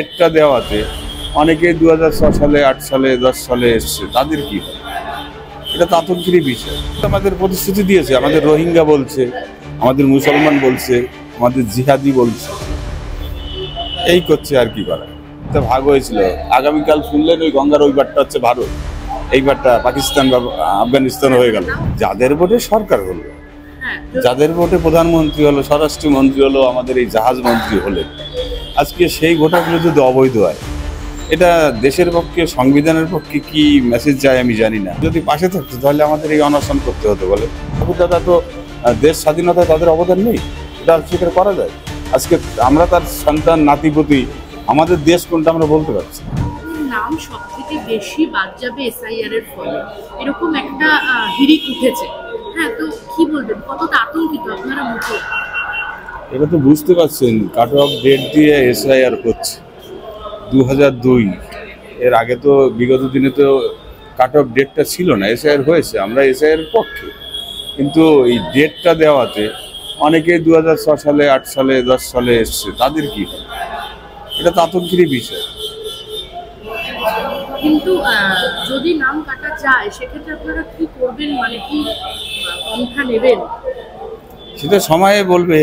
ডেটটা দেওয়াতে অনেকে 2006 সালে 8 সালে 10 সালে এসছে, তাদের কি হয়? এটা তো আতঙ্কেরই বিষয়। আমাদের প্রতিশ্রুতি দিয়েছে, আমাদের রোহিঙ্গা বলছে, আমাদের মুসলমান বলছে, আমাদের জিহাদি বলছে, এই করছে আর কি করা। এটা ভাগ হয়েছিল, আগামীকাল শুনলেন ওই গঙ্গার ওই বারটা হচ্ছে ভারত, এই বারটা পাকিস্তান বা আফগানিস্তান হয়ে গেল। যাদের ভোটে সরকার হলো, যাদের ভোটে প্রধানমন্ত্রী হলো, স্বরাষ্ট্রমন্ত্রী হলো, আমাদের এই জাহাজ মন্ত্রী হলেন, আজকে সেই ভোটারগুলো যদি অবৈধ হয়, এটা দেশের পক্ষে, সংবিধানের পক্ষে কি মেসেজ যায় আমি জানি না। যদি পাশে থাকতো তাহলে আমাদের এই অনশন করতে হতো। বলে দাদা, তো দেশ স্বাধীনতায় তাদের অবদান নেই, এটা স্বীকার করা যায়। আজকে আমরা তার সন্তান, নাতিপতি, আমাদের দেশ কোনটা আমরা বলতে পারছি। নাম সবথেকে বেশি বাদ যাবে এসআইআর এর ফলে, এরকম একটা হিড়িক উঠেছে। হ্যাঁ, তো কি বলবেন, কতটা আতঙ্কিত আপনারা মুখে? এটা তো বুঝতে পারছেন, কাট অফ ডেট দিয়ে এসআইআর হচ্ছে 2002। এর আগে তো বিগত দিনে তো কাট অফ ডেটটা ছিল না, এসআইআর হয়েছে। আমরা এসআইআর পক্ষে, কিন্তু এই ডেটটা দেওয়াতে অনেকে 2006 সালে 8 সালে 10 সালে এসছে, তাদের কি হয়? এটা তো আতঙ্কেরই বিষয়। কিন্তু যদি নাম কাটা যায় সেক্ষেত্রে আপনারা কি করবেন, মানে কি পন্থা নেবেন? সেটা সময়ে বলবে।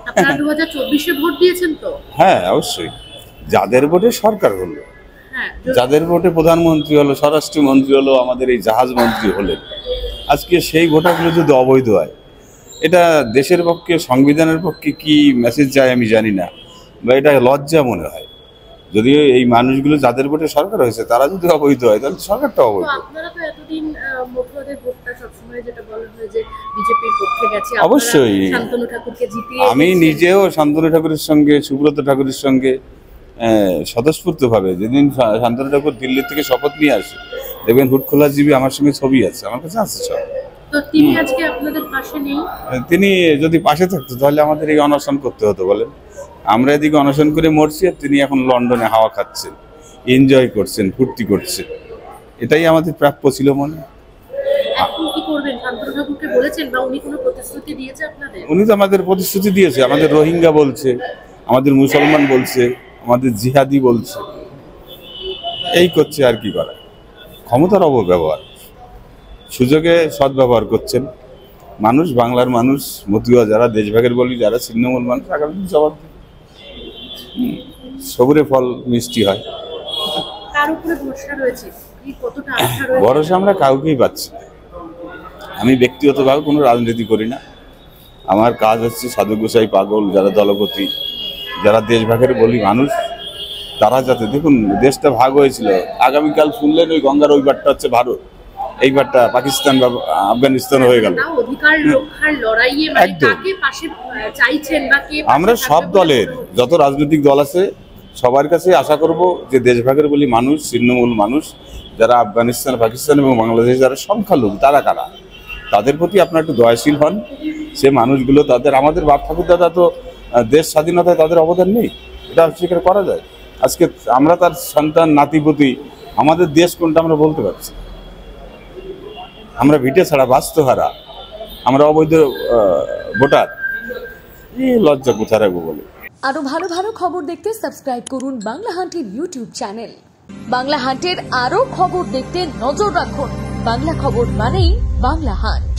আপনারা 2024-এ ভোট দিয়েছেন তো? হ্যাঁ, অবশ্যই। যাদের ভোটে সরকার হলো, যাদের ভোটে প্রধানমন্ত্রী হলো, স্বরাষ্ট্রমন্ত্রী হলো, আমাদের এই জাহাজ মন্ত্রী হলেন, আজকে সেই ভোটারগুলো যদি অবৈধ হয়, এটা দেশের পক্ষে, সংবিধানের পক্ষে কি মেসেজ যায় আমি জানি না, বা এটা লজ্জা মনে হয়। যদিও এই মানুষগুলো যাদের ভোটে সরকার হয়েছে তারা যদি অবৈধ হয়, তাহলে সরকারটা অবৈধ। আপনারা তো এতদিন মতুয়াদের ভোটটা সবসময় যেটা বলা হয় যে বিজেপির পক্ষে গেছে, অবশ্যই। শান্তনু ঠাকুরকে জিতিয়ে আমি নিজেও শান্তনু ঠাকুরের সঙ্গে, সুব্রত ঠাকুরের সঙ্গে স্বতঃস্ফূর্তভাবে, যেদিন শান্তনু ঠাকুর দিল্লি থেকে শপথ নিয়ে আসে, দেখবেন হুটখোলা জীবী আমার সঙ্গে ছবি আছে, আমার কাছে আছে সব। তো তিনি আজকে আপনাদের পাশে নেই। তিনি যদি পাশে থাকতো তাহলে আমাদের এই অনশন করতে হতো। বলেন, আমরা এদিকে অনশন করে মরছি, আর তিনি এখন লন্ডনে হাওয়া খাচ্ছেন, এনজয় করছেন, ফুর্তি করছেন। এটাই আমাদের প্রাপ্য ছিল মনে। এখন কি করবেন? শান্তনু ঠাকুরকে বলেছেন বা উনি কোনো প্রতিশ্রুতি দিয়েছে আপনাদের? উনি তো আমাদের প্রতিশ্রুতি দিয়েছে, আমাদের রোহিঙ্গা বলছে, আমাদের মুসলমান বলছে, আমাদের জিহাদি বলছে, এই করছে আর কি করা। ক্ষমতার অপব্যবহার, সুযোগে সদ্ব্যবহার করছেন মানুষ, বাংলার মানুষ, মতুয়া যারা, দেশভাগের বলি যারা, ছিন্নমূল মানুষ, আগামী দিন জবাব দেবে। সবুরে ফল মিষ্টি হয়। তার উপরে ভরসা রয়েছে, কতটা আশা রয়েছে? ভরসা আমরা কাউকেই পাচ্ছি না। আমি ব্যক্তিগতভাবে কোনো রাজনীতি করি না। আমার কাজ হচ্ছে সাধু গোসাই, পাগল যারা, দলপতি যারা, দেশভাগের বলি মানুষ, তারা যাতে, দেখুন দেশটা ভাগ হয়েছিল, আগামীকাল শুনলেন ওই গঙ্গার ওই বারটা হচ্ছে ভারত, এই বারটা পাকিস্তান বা আফগানিস্তান হয়ে গেল। অধিকার রক্ষার লড়াইয়ে মানে কাকে পাশে চাইছেন বা কে? আমরা সব দলের, যত রাজনৈতিক দল আছে সবার কাছে আশা করব যে দেশভাগের বলি মানুষ, ছিন্নমূল মানুষ যারা, আফগানিস্তান, পাকিস্তান এবং বাংলাদেশ যারা সংখ্যালঘু, তারা কারা, তাদের প্রতি আপনারা একটু দয়াশীল হন। সে মানুষগুলো, তাদের, আমাদের বাপ ঠাকুর দাদা তো দেশ স্বাধীনতায় তাদের অবদান নেই, এটা স্বীকার করা যায়। আজকে আমরা তার সন্তান, নাতিপতি, আমাদের দেশ কোনটা আমরা বলতে পারছি। আমরা ভিটে ছাড়া, বাস্তুহারা, আমরা অবৈধ ভোটার, এই লজ্জা কোথায় রাখবো বলে। আরো ভালো ভালো খবর দেখতে সাবস্ক্রাইব করুন বাংলা হান্টের ইউটিউব চ্যানেল। বাংলা হান্টের আরো খবর দেখতে নজর রাখুন। বাংলা খবর মানেই বাংলা হান্ট।